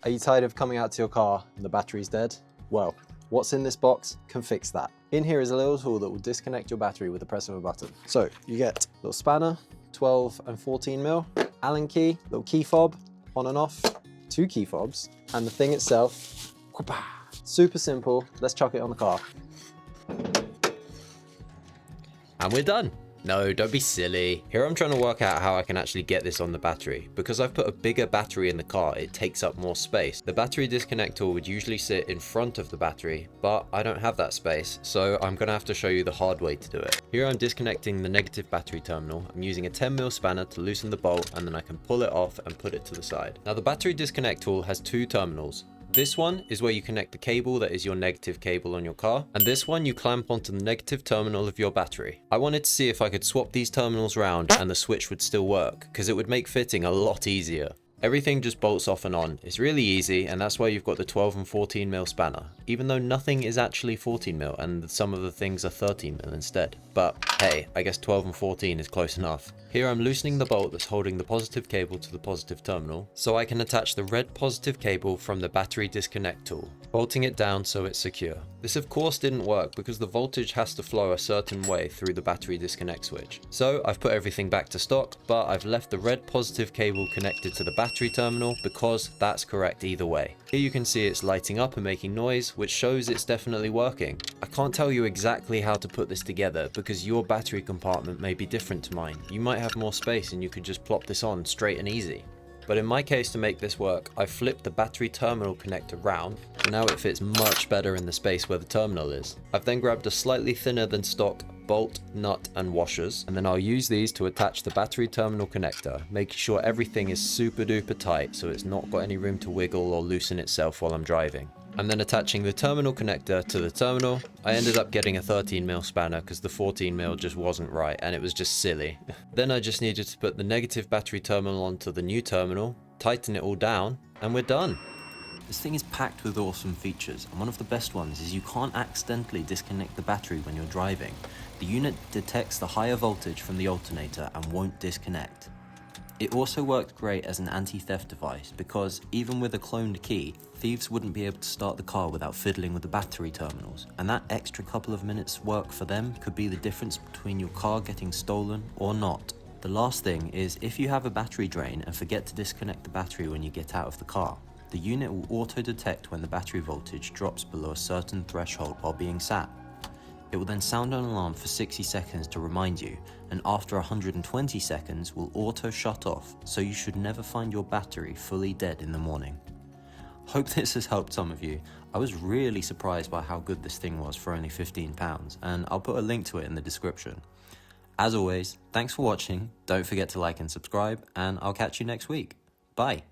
Are you tired of coming out to your car and the battery's dead? Well, what's in this box can fix that. In here is a little tool that will disconnect your battery with the press of a button. So you get a little spanner, 12 and 14 mil, Allen key, little key fob, on and off, 2 key fobs, and the thing itself, super simple. Let's chuck it on the car. And we're done. No, don't be silly. Here I'm trying to work out how I can actually get this on the battery. Because I've put a bigger battery in the car, it takes up more space. The battery disconnect tool would usually sit in front of the battery, but I don't have that space, so I'm gonna have to show you the hard way to do it. Here I'm disconnecting the negative battery terminal. I'm using a 10 mil spanner to loosen the bolt, and then I can pull it off and put it to the side. Now the battery disconnect tool has 2 terminals. This one is where you connect the cable that is your negative cable on your car, and this one you clamp onto the negative terminal of your battery. I wanted to see if I could swap these terminals around and the switch would still work, because it would make fitting a lot easier. Everything just bolts off and on. It's really easy, and that's why you've got the 12 and 14 mil spanner, even though nothing is actually 14 mil and some of the things are 13 mil instead. But hey, I guess 12 and 14 is close enough. Here I'm loosening the bolt that's holding the positive cable to the positive terminal, so I can attach the red positive cable from the battery disconnect tool, bolting it down so it's secure. This of course didn't work because the voltage has to flow a certain way through the battery disconnect switch. So I've put everything back to stock, but I've left the red positive cable connected to the battery terminal because that's correct either way. Here you can see it's lighting up and making noise, which shows it's definitely working. I can't tell you exactly how to put this together because your battery compartment may be different to mine. You might have more space and you could just plop this on straight and easy. But in my case, to make this work, I flipped the battery terminal connector round, and now it fits much better in the space where the terminal is. I've then grabbed a slightly thinner than stock bolt, nut and washers, and then I'll use these to attach the battery terminal connector, making sure everything is super duper tight so it's not got any room to wiggle or loosen itself while I'm driving. And then attaching the terminal connector to the terminal, I ended up getting a 13 mil spanner because the 14 mil just wasn't right and it was just silly. Then I just needed to put the negative battery terminal onto the new terminal, tighten it all down, and we're done. This thing is packed with awesome features, and one of the best ones is you can't accidentally disconnect the battery when you're driving. The unit detects the higher voltage from the alternator and won't disconnect. It also worked great as an anti-theft device because even with a cloned key, thieves wouldn't be able to start the car without fiddling with the battery terminals, and that extra couple of minutes work for them could be the difference between your car getting stolen or not. The last thing is if you have a battery drain and forget to disconnect the battery when you get out of the car, the unit will auto-detect when the battery voltage drops below a certain threshold while being sat. It will then sound an alarm for 60 seconds to remind you, and after 120 seconds will auto shut off, so you should never find your battery fully dead in the morning. Hope this has helped some of you. I was really surprised by how good this thing was for only £15, and I'll put a link to it in the description. As always, thanks for watching, don't forget to like and subscribe, and I'll catch you next week. Bye!